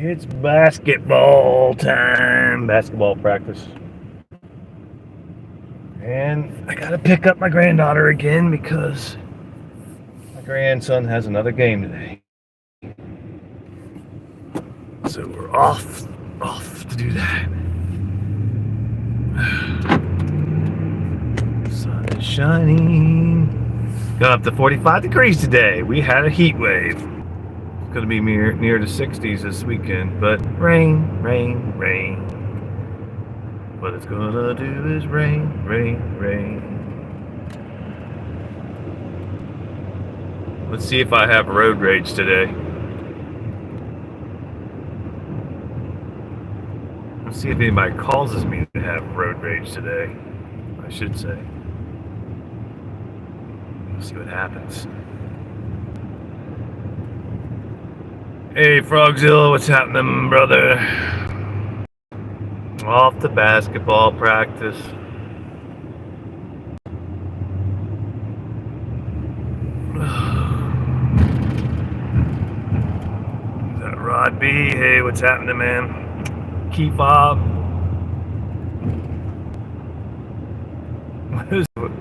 It's basketball time. Basketball practice. And I gotta pick up my granddaughter again because my grandson has another game today. So we're off to do that. Sun is shining. Got up to 45 degrees today. We had a heat wave. It's gonna be near the 60s this weekend, but rain. What it's gonna do is rain. Let's see if I have road rage today. Let's see if anybody causes me to have road rage today. I should say. We'll see what happens. Hey, Frogzilla, what's happening, brother? Off to basketball practice. Is that Rod B? Hey, what's happening, man? Key fob. What is it?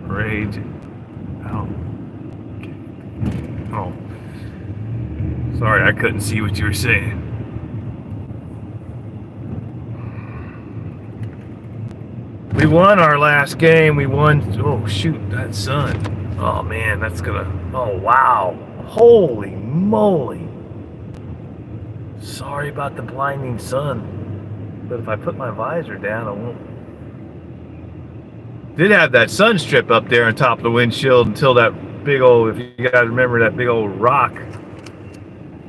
Rage. Oh. Sorry, I couldn't see what you were saying. We won our last game. We won. Oh, shoot, that sun. Oh, man, that's gonna. Oh, wow. Holy moly. Sorry about the blinding sun. But if I put my visor down, I won't. Did have that sun strip up there on top of the windshield until that big old, if you guys remember, that big old rock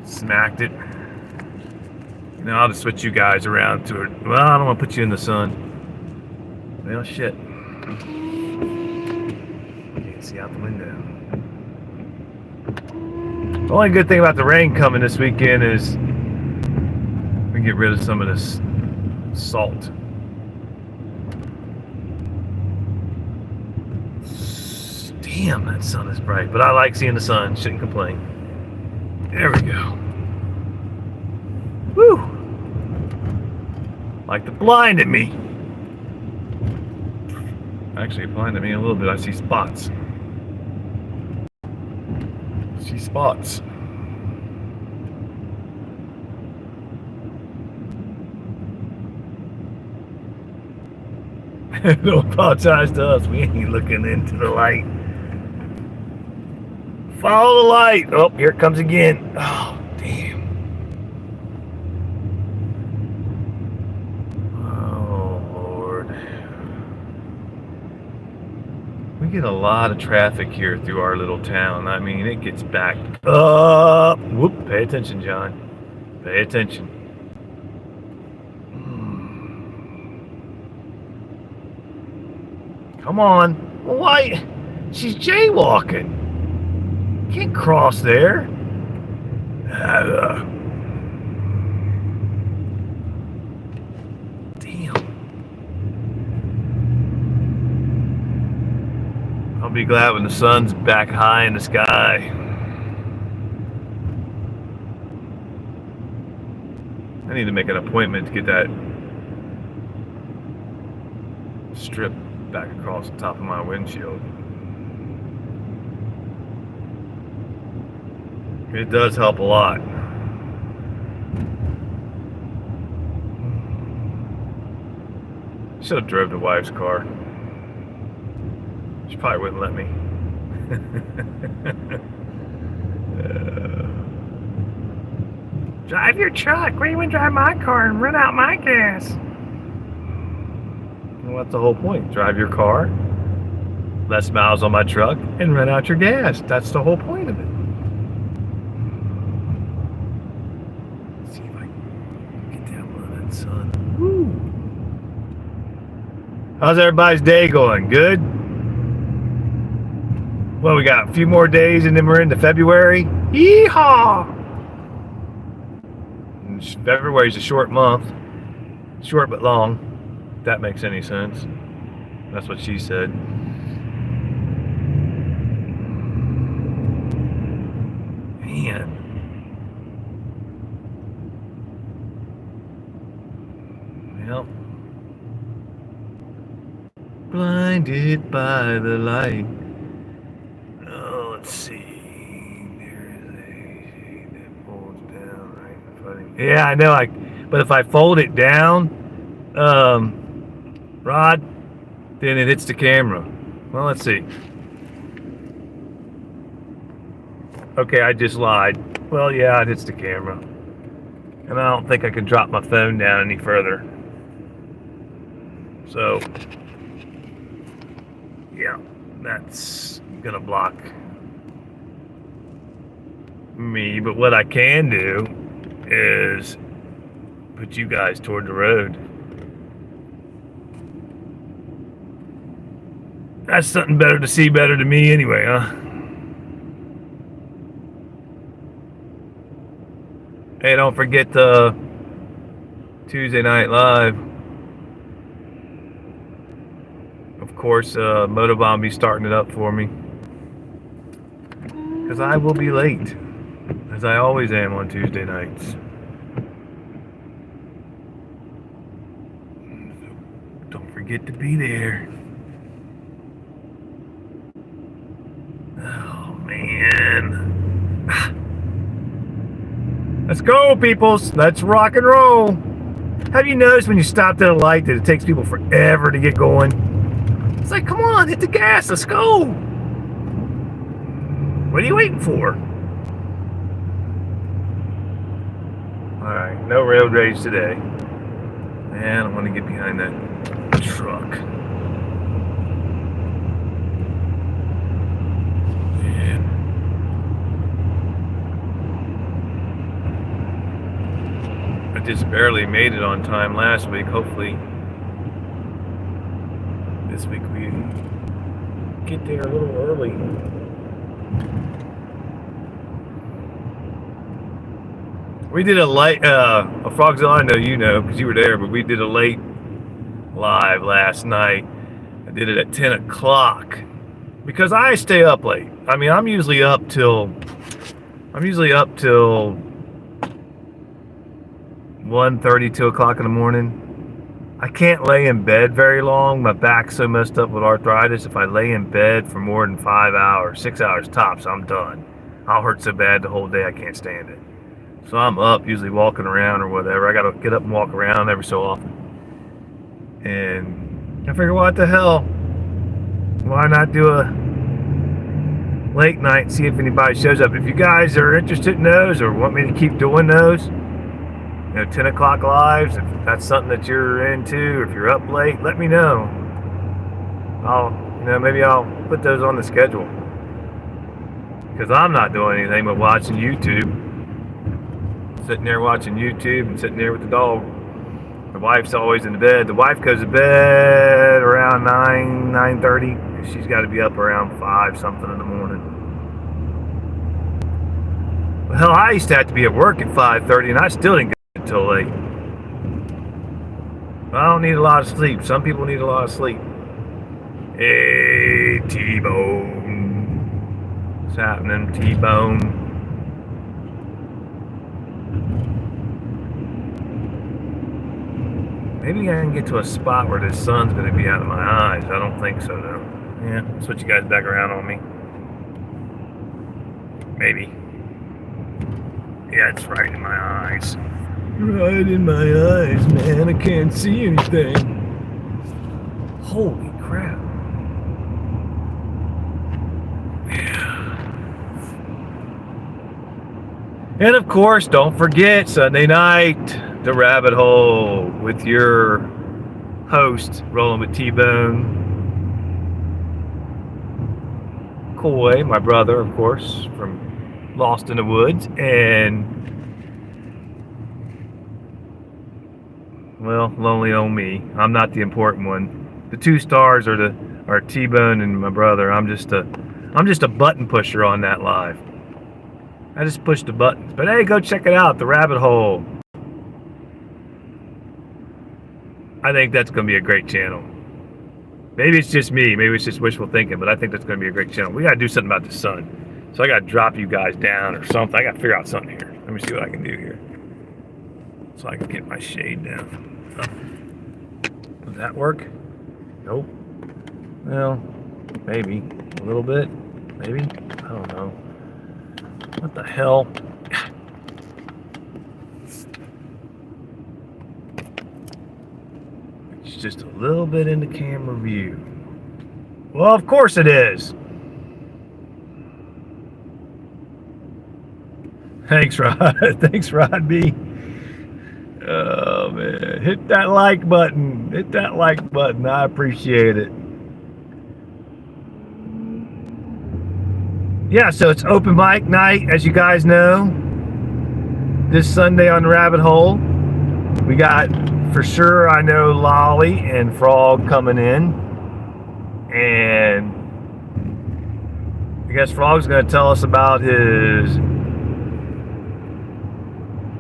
smacked it. Now I'll just switch you guys around to it. Well, I don't want to put you in the sun. Well, shit. Can't see out the window. The only good thing about the rain coming this weekend is we can get rid of some of this salt. Damn, that sun is bright. But I like seeing the sun. Shouldn't complain. There we go. Woo! Like the blinded me. Actually, it blinded me a little bit. I see spots. See spots. Don't apologize to us. We ain't looking into the light. Follow the light. Oh, here it comes again. Oh, damn. Oh, Lord. We get a lot of traffic here through our little town. I mean, it gets backed up. Whoop, pay attention, John. Pay attention. Come on. Why? She's jaywalking. Can't cross there. Damn. I'll be glad when the sun's back high in the sky. I need to make an appointment to get that strip back across the top of my windshield. It does help a lot. Should have drove the wife's car. She probably wouldn't let me. Drive your truck. Why you want to drive my car and run out my gas? Well, that's the whole point. Drive your car, less miles on my truck, and run out your gas. That's the whole point of it. Let's see if I can get down below that sun. Woo! How's everybody's day going? Good? Well, we got a few more days and then we're into February. Yeehaw! February's a short month. Short but long. If that makes any sense. That's what she said. Man. Yep. Blinded by the light. Oh, let's see. There is a shade that folds down right in front of me. Yeah, I know. But if I fold it down, Rod, then it hits the camera. Well, let's see. Okay, I just lied. Well, yeah, it hits the camera. And I don't think I can drop my phone down any further. So, yeah, that's gonna block me. But what I can do is put you guys toward the road. That's something better to see better to me anyway, huh? Hey, don't forget the Tuesday Night Live. Of course, Motobomb be starting it up for me. Because I will be late. As I always am on Tuesday nights. Don't forget to be there. Oh, man. Let's go, peoples. Let's rock and roll. Have you noticed when you stop at a light that it takes people forever to get going? It's like, come on, hit the gas. Let's go. What are you waiting for? All right, no road rage today. Man, I want to get behind that truck. Just barely made it on time last week. Hopefully this week we get there a little early. We did a late Frogzilla, I know you know because you were there, but we did a late live last night. I did it at 10 o'clock because I stay up late. I mean, I'm usually up till 1:30, 2 o'clock in the morning. I can't lay in bed very long. My back's so messed up with arthritis. If I lay in bed for more than 5 hours, 6 hours tops, I'm done. I'll hurt so bad the whole day I can't stand it. So I'm up, usually walking around or whatever. I gotta get up and walk around every so often. And I figure, what the hell? Why not do a late night and see if anybody shows up? If you guys are interested in those or want me to keep doing those, 10 o'clock lives, if that's something that you're into, if you're up late, let me know. Maybe I'll put those on the schedule. Because I'm not doing anything but watching YouTube. Sitting there watching YouTube and sitting there with the dog. The wife's always in the bed. The wife goes to bed around 9:30. She's got to be up around 5 something in the morning. Well, hell, I used to have to be at work at 5:30 and I still didn't until late. I don't need a lot of sleep. Some people need a lot of sleep. Hey, T-Bone. What's happening, T-Bone? Maybe I can get to a spot where the sun's going to be out of my eyes. I don't think so, though. Yeah, switch you guys back around on me. Maybe. Yeah, it's right in my eyes. Right in my eyes, man. I can't see anything. Holy crap. Yeah. And of course, don't forget Sunday night, The Rabbit Hole with your host, Rolling with T-Bone. Coy, my brother, of course, from Lost in the Woods, and well, Lonely on Me. I'm not the important one. The 2 stars are T-Bone and my brother. I'm just a button pusher on that live. I just push the buttons. But hey, go check it out, The Rabbit Hole. I think that's going to be a great channel. Maybe it's just me. Maybe it's just wishful thinking, but I think that's going to be a great channel. We got to do something about the sun. So I got to drop you guys down or something. I got to figure out something here. Let me see what I can do here. So I can get my shade down. Did that work? Nope. Well, maybe. A little bit. Maybe. I don't know. What the hell? It's just a little bit into camera view. Well, of course it is. Thanks, Rod. Thanks, Rod B. Oh, man. Hit that like button. Hit that like button. I appreciate it. Yeah, so it's open mic night, as you guys know. This Sunday on the Rabbit Hole. We got, for sure, I know Lolly and Frog coming in. And I guess Frog's going to tell us about his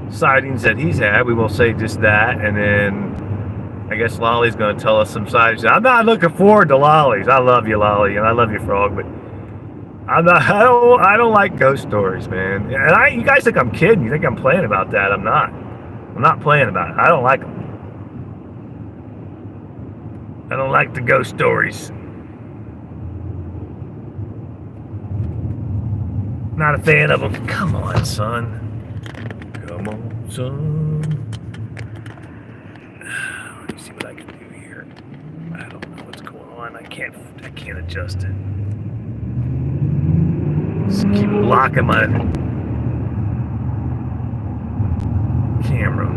sightings that he's had. We will say just that, and then I guess Lolly's going to tell us some sightings. I'm not looking forward to Lolly's. I love you, Lolly, and I love you, Frog, but I don't like ghost stories, man. And you guys think I'm kidding? You think I'm playing about that? I'm not. I'm not playing about it. I don't like them. I don't like the ghost stories. Not a fan of them. Come on, son. Come on, son. Let me see what I can do here. I don't know what's going on. I can't adjust it. Just keep blocking my camera.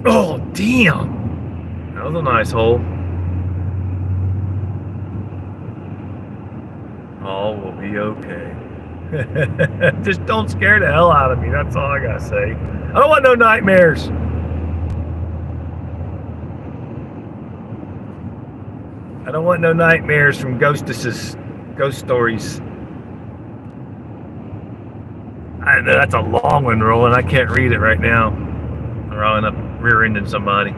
Oh, damn. That was a nice hole. All will be okay. Just don't scare the hell out of me. That's all I gotta say. I don't want no nightmares. I don't want no nightmares from ghost stories. I know that's a long one, Roland. I can't read it right now. I'm rolling up rear-ending somebody.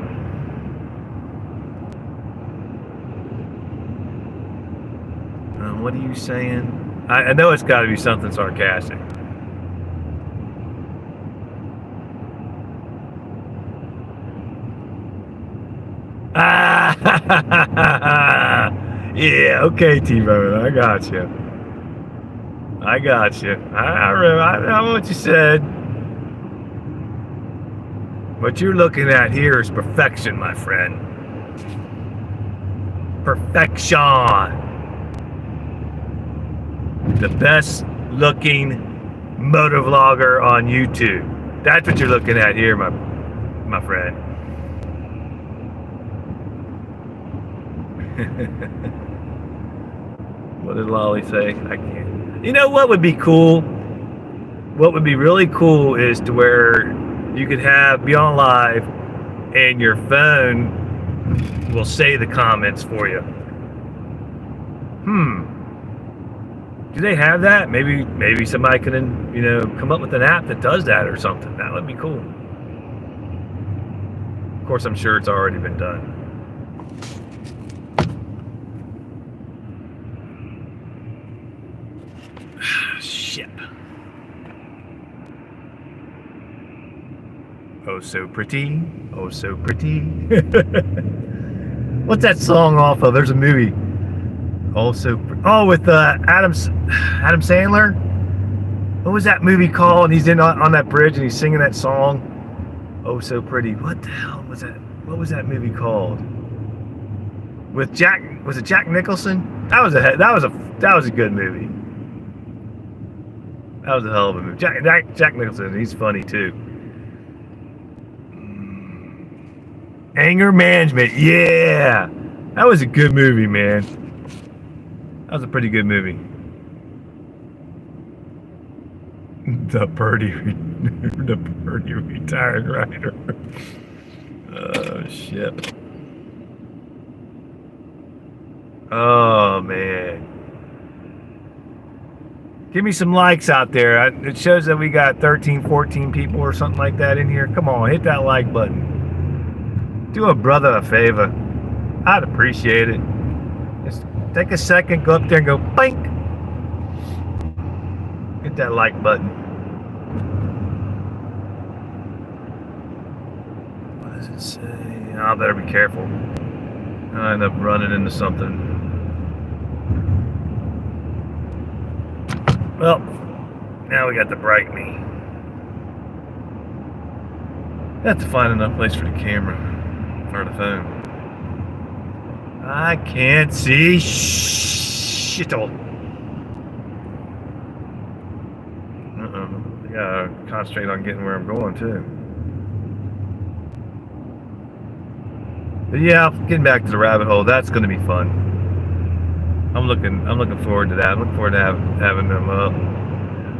What are you saying? I know it's got to be something sarcastic. Yeah, okay, T-Bone. I got you. I know what you said. What you're looking at here is perfection, my friend. Perfection. The best looking motovlogger on YouTube. That's what you're looking at here, my friend. What did Lolly say? I can't. You know what would be cool? What would be really cool is to where you could be on live and your phone will say the comments for you. Do they have that? Maybe somebody can, come up with an app that does that or something. That would be cool. Of course, I'm sure it's already been done. Shit. Oh, so pretty. Oh, so pretty. What's that song off of? There's a movie. With Adam Sandler. What was that movie called? And he's on that bridge and he's singing that song. Oh, so pretty. What the hell was that? What was that movie called? With was it Jack Nicholson? That was a good movie. That was a hell of a movie. Jack Nicholson, he's funny too. Anger Management, yeah. That was a good movie, man. That was a pretty good movie. The Birdie retired writer. Oh, shit. Oh, man. Give me some likes out there. It shows that we got 13, 14 people or something like that in here. Come on, hit that like button. Do a brother a favor. I'd appreciate it. Just take a second, go up there and go, bink. Hit that like button. What does it say? I better be careful. I end up running into something. Well, now we got the bright me. Have to find enough place for the camera or the phone. I can't see shit. I gotta concentrate on getting where I'm going too. But yeah, getting back to the rabbit hole, that's going to be fun. I'm looking forward to that. I'm looking forward to having them up.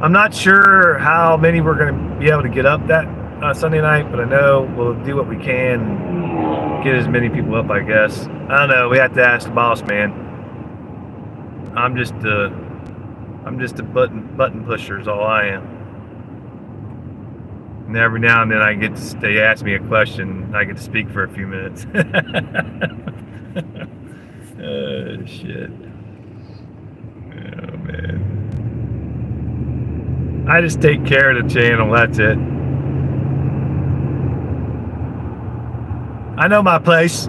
I'm not sure how many we're going to be able to get up that Sunday night, but I know we'll do what we can and get as many people up, I guess. I don't know. We have to ask the boss, man. I'm just a button pusher is all I am. And every now and then they ask me a question, I get to speak for a few minutes. Oh, shit. Oh, man. I just take care of the channel, that's it. I know my place.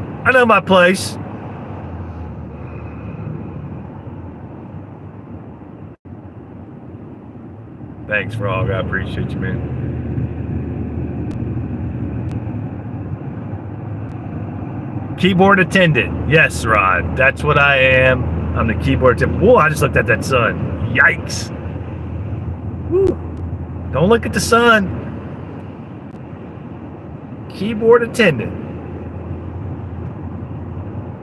Thanks, Frog. I appreciate you, man. Keyboard attendant. Yes, Rod. That's what I am. I'm the keyboard attendant. Whoa, I just looked at that sun. Yikes. Woo. Don't look at the sun. Keyboard attendant.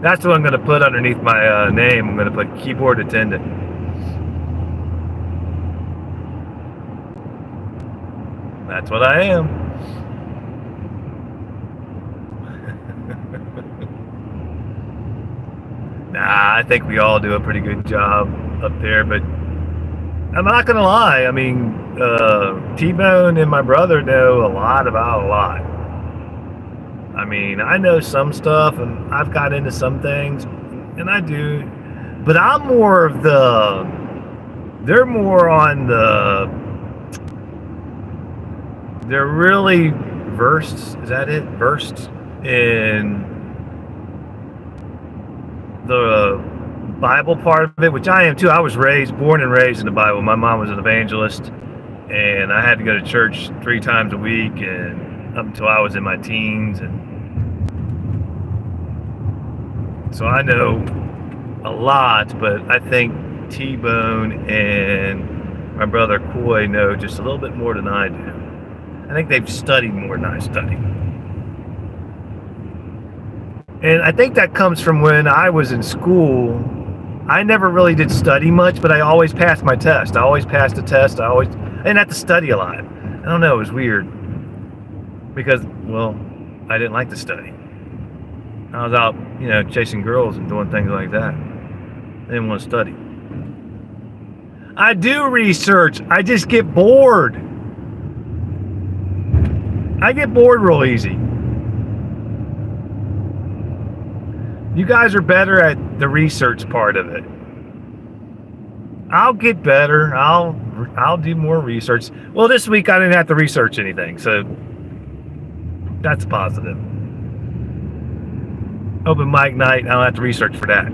That's what I'm going to put underneath my name. I'm going to put keyboard attendant. That's what I am. Nah, I think we all do a pretty good job up there, but I'm not going to lie. I mean, T-Bone and my brother know a lot about a lot. I mean, I know some stuff, and I've got into some things, and I do, but I'm more of they're more on they're really versed, is that it? Versed in the Bible part of it, which I am too. I was born and raised in the Bible. My mom was an evangelist, and I had to go to church 3 times a week, and up until I was in my teens, and so I know a lot, but I think T-Bone and my brother Coy know just a little bit more than I do. I think they've studied more than I studied. And I think that comes from when I was in school. I never really did study much, but I always passed my test. I always passed the test. I didn't have to study a lot. I don't know, it was weird. Because, well, I didn't like to study. I was out, chasing girls and doing things like that. I didn't want to study. I do research. I just get bored. I get bored real easy. You guys are better at the research part of it. I'll get better. I'll do more research. Well, this week I didn't have to research anything, so that's positive. Open mic night, I don't have to research for that.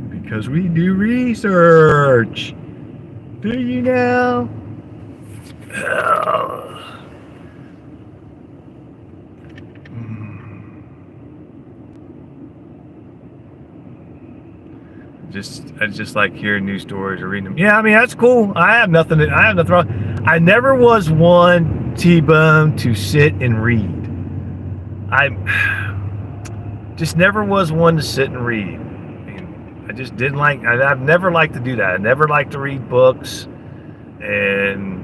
Because we do research. Do you now? I just like hearing news stories or reading them. Yeah, I mean that's cool. I have nothing wrong. I never was one, T-Bone, to sit and read. I just never was one to sit and read. I just didn't like. I've never liked to do that. I never liked to read books, and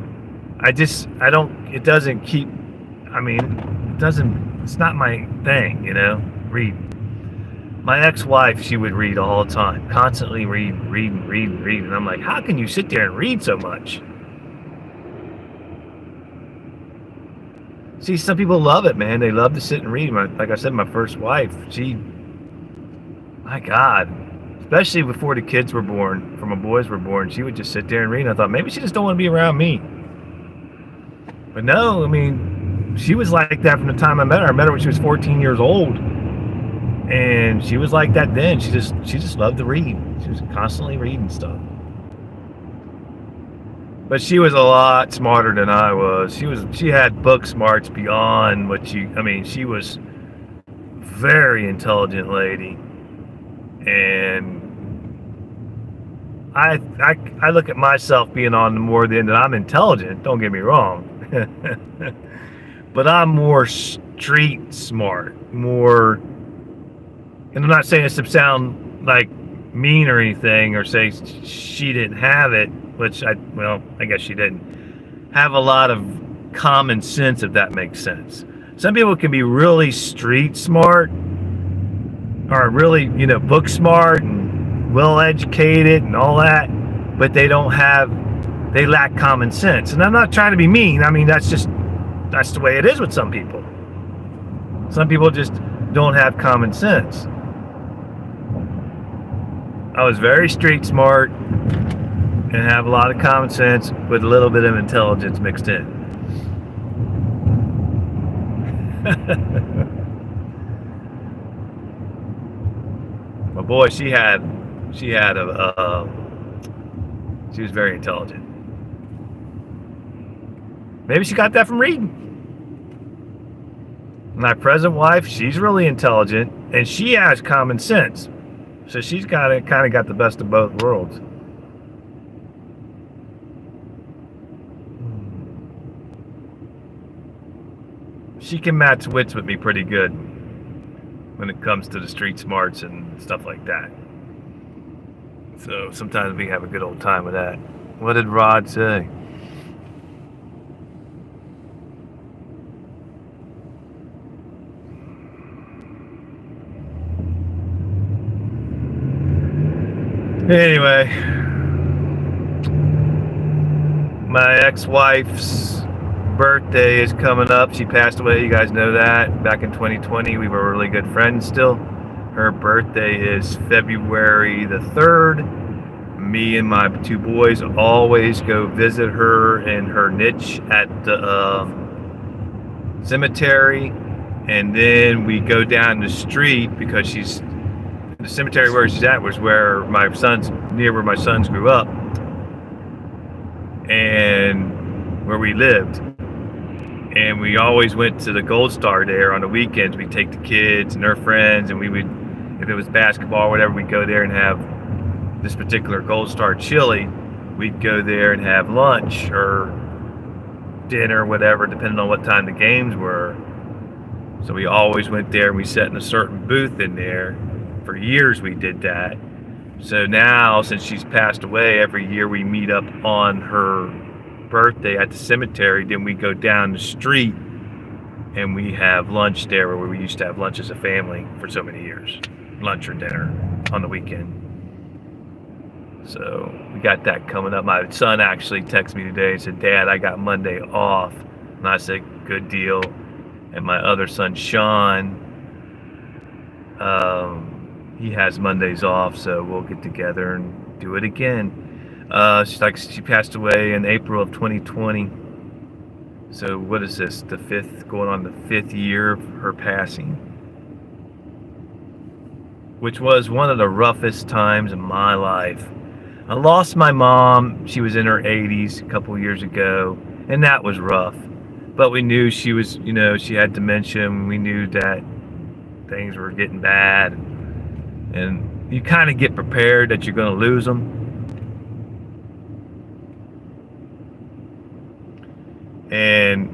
I don't. It doesn't keep. I mean, it doesn't. It's not my thing, read. My ex-wife, she would read all the time, constantly read, and I'm like, how can you sit there and read so much? See, some people love it, man. They love to sit and read. Like I said, my first wife, my God, especially before the kids were born, before my boys were born, she would just sit there and read. And I thought maybe she just don't want to be around me. But no, I mean, she was like that from the time I met her. I met her when she was 14 years old, and she was like that then. She just loved to read. She was constantly reading stuff. But she was a lot smarter than I was. She had book smarts beyond what she was very intelligent lady. And I look at myself being on more the end that I'm intelligent, don't get me wrong. But I'm more street smart, more, and I'm not saying this to sound like mean or anything, or say she didn't have it, which I guess she didn't have a lot of common sense, if that makes sense. Some people can be really street smart, or really, book smart and well educated and all that, but they lack common sense. And I'm not trying to be mean. I mean, that's the way it is with some people. Some people just don't have common sense. I was very street smart and have a lot of common sense with a little bit of intelligence mixed in. My boy, she was very intelligent. Maybe she got that from reading. My present wife, she's really intelligent, and she has common sense. So she's kind of got the best of both worlds. She can match wits with me pretty good when it comes to the street smarts and stuff like that. So sometimes we have a good old time with that. What did Rod say? Anyway, my ex-wife's birthday is coming up. She passed away, you guys know that, back in 2020. We were really good friends still. Her birthday is February the 3rd. Me and my two boys always go visit her in her niche at the cemetery, and then we go down the street because the cemetery where she's at was near where my sons grew up and where we lived. And we always went to the Gold Star there on the weekends. We'd take the kids and their friends, and we would, if it was basketball or whatever, we'd go there and have this particular Gold Star chili. We'd go there and have lunch or dinner, whatever, depending on what time the games were. So we always went there, and we sat in a certain booth in there. For years we did that. So now, since she's passed away, every year we meet up on her birthday at the cemetery. Then we go down the street and we have lunch there, where we used to have lunch as a family for so many years. Lunch or dinner on the weekend. So we got that coming up. My son actually texted me today and said, "Dad, I got Monday off." And I said, "Good deal." And my other son, Sean, he has Mondays off, so we'll get together and do it again. She passed away in April of 2020. So what is this? Going on the 5th year of her passing, which was one of the roughest times in my life. I lost my mom. She was in her 80s a couple years ago, and that was rough. But we knew she was, she had dementia, and we knew that things were getting bad. And you kind of get prepared that you're going to lose them. And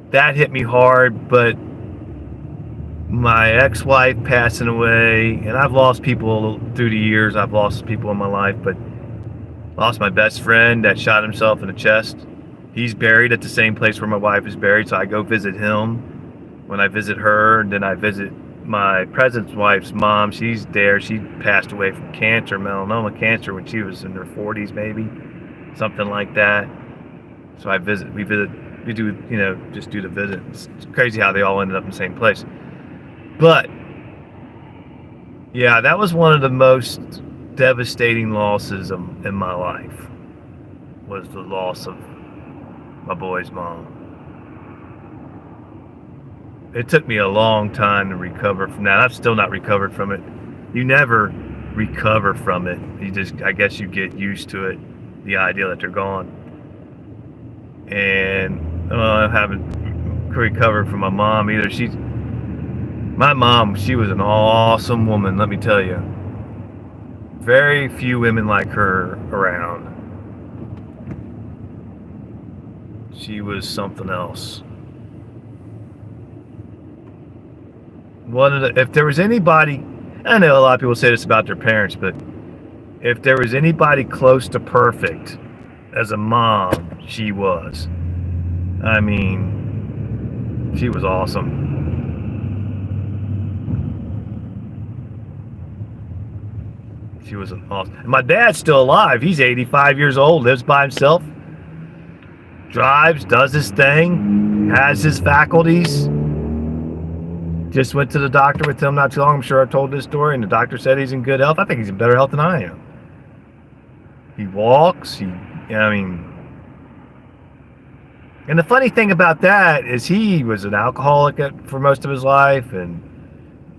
that hit me hard, but my ex-wife passing away, and I've lost people through the years. I've lost people in my life, but lost my best friend that shot himself in the chest. He's buried at the same place where my wife is buried, so I go visit him when I visit her, and then I visit my present wife's mom. She's there. She passed away from cancer, melanoma cancer, when she was in her 40s, maybe something like that. So we visit You do, just do the visit. It's crazy how they all ended up in the same place. But yeah, that was one of the most devastating losses in my life. Was the loss of my boy's mom. It took me a long time to recover from that. I've still not recovered from it. You never recover from it. I guess you get used to it, the idea that they're gone. And I haven't recovered from my mom either. My mom, she was an awesome woman, let me tell you. Very few women like her around. She was something else. If there was anybody, I know a lot of people say this about their parents, but if there was anybody close to perfect as a mom, she was. I mean, she was awesome. She was awesome. And my dad's still alive. He's 85 years old, lives by himself, drives, does his thing, has his faculties. Just went to the doctor with him not too long. I'm sure I've told this story, and the doctor said he's in good health. I think he's in better health than I am. He walks. And the funny thing about that is he was an alcoholic for most of his life and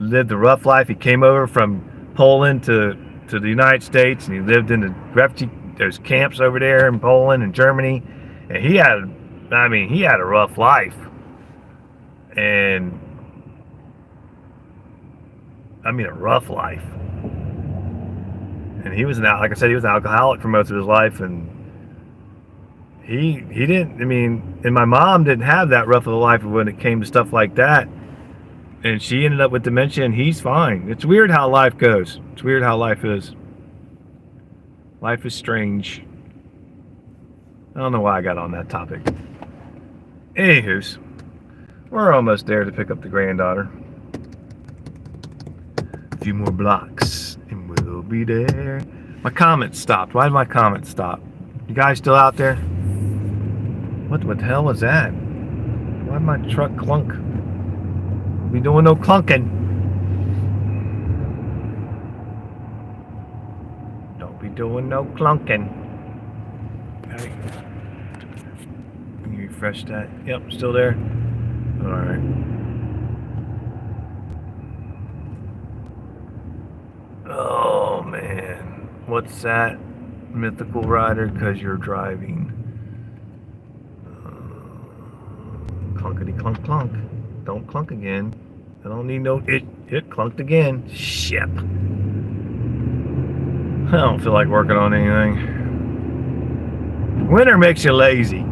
lived a rough life. He came over from Poland to the United States, and he lived in the refugee, there's camps over there in Poland and Germany, and he had a rough life. And a rough life. And he was like I said, he was an alcoholic for most of his life, and he didn't, and my mom didn't have that rough of a life when it came to stuff like that. And she ended up with dementia, and he's fine. It's weird how life goes. It's weird how life is. Life is strange. I don't know why I got on that topic. Anywho's, we're almost there to pick up the granddaughter. Few more blocks and we'll be there. My comment stopped. Why did my comment stop? You guys still out there? What the hell was that? Why did my truck clunk? We doing no clunking. Don't be doing no clunking. Okay. Can you refresh that? Yep, still there. All right. Oh man, what's that? Mythical rider, cause you're driving. Clunkety clunk clunk. Don't clunk again. I don't need no it clunked again. Shit. I don't feel like working on anything. Winter makes you lazy.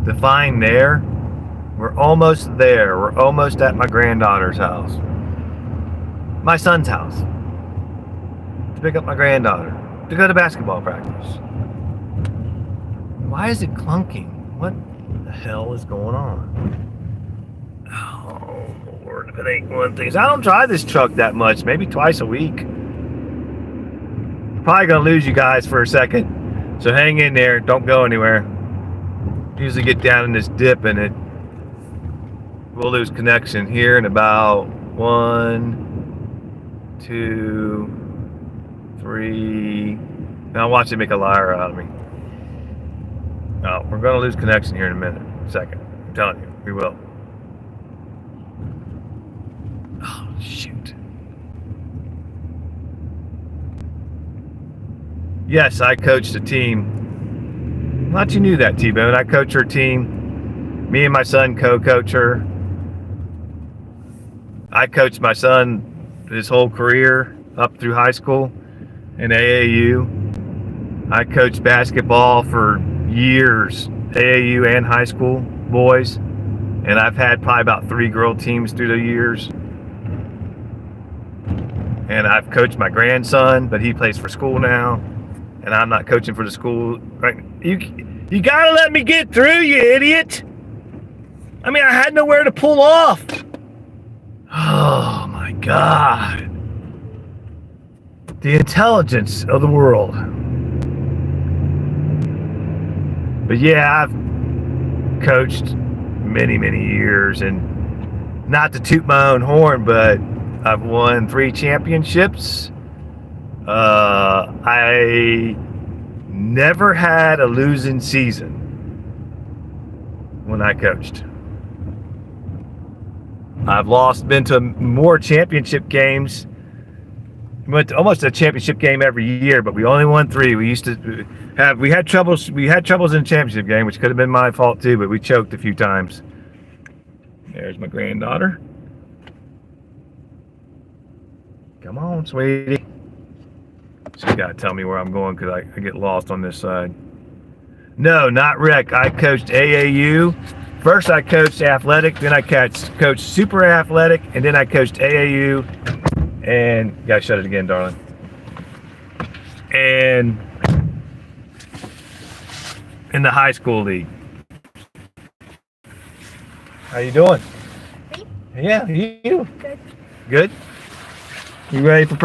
Define there. We're almost there. We're almost at my granddaughter's house. My son's house. To pick up my granddaughter. To go to basketball practice. Why is it clunking? What the hell is going on? Oh, Lord. If it ain't one thing. I don't drive this truck that much. Maybe twice a week. Probably going to lose you guys for a second. So hang in there. Don't go anywhere. Usually get down in this dip and we'll lose connection here in about 1, 2, 3. Now watch it make a liar out of me. Oh, we're going to lose connection here in a minute. Second. I'm telling you, we will. Oh, shoot. Yes, I coached a team. Not you knew that, T-Bone. I coach her team. Me and my son co-coach her. I coached my son his whole career up through high school in AAU. I coached basketball for years, AAU and high school boys. And I've had probably about 3 girl teams through the years. And I've coached my grandson, but he plays for school now. And I'm not coaching for the school. Right? You gotta let me get through, you idiot. I had nowhere to pull off. Oh my God. The intelligence of the world. But yeah, I've coached many years, and not to toot my own horn, but I've won 3 championships. I never had a losing season when I coached. I've been to more championship games. We went to almost a championship game every year, but we only won 3. We had troubles in the championship game, which could have been my fault too, but we choked a few times. There's my granddaughter. Come on, sweetie. She's got to tell me where I'm going because I get lost on this side. No, not rec. I coached AAU. First I coached athletic, then I coached super athletic, and then I coached AAU. And gotta shut it again, darling. And in the high school league. How you doing? Me? Yeah, you. Good. Good? You ready for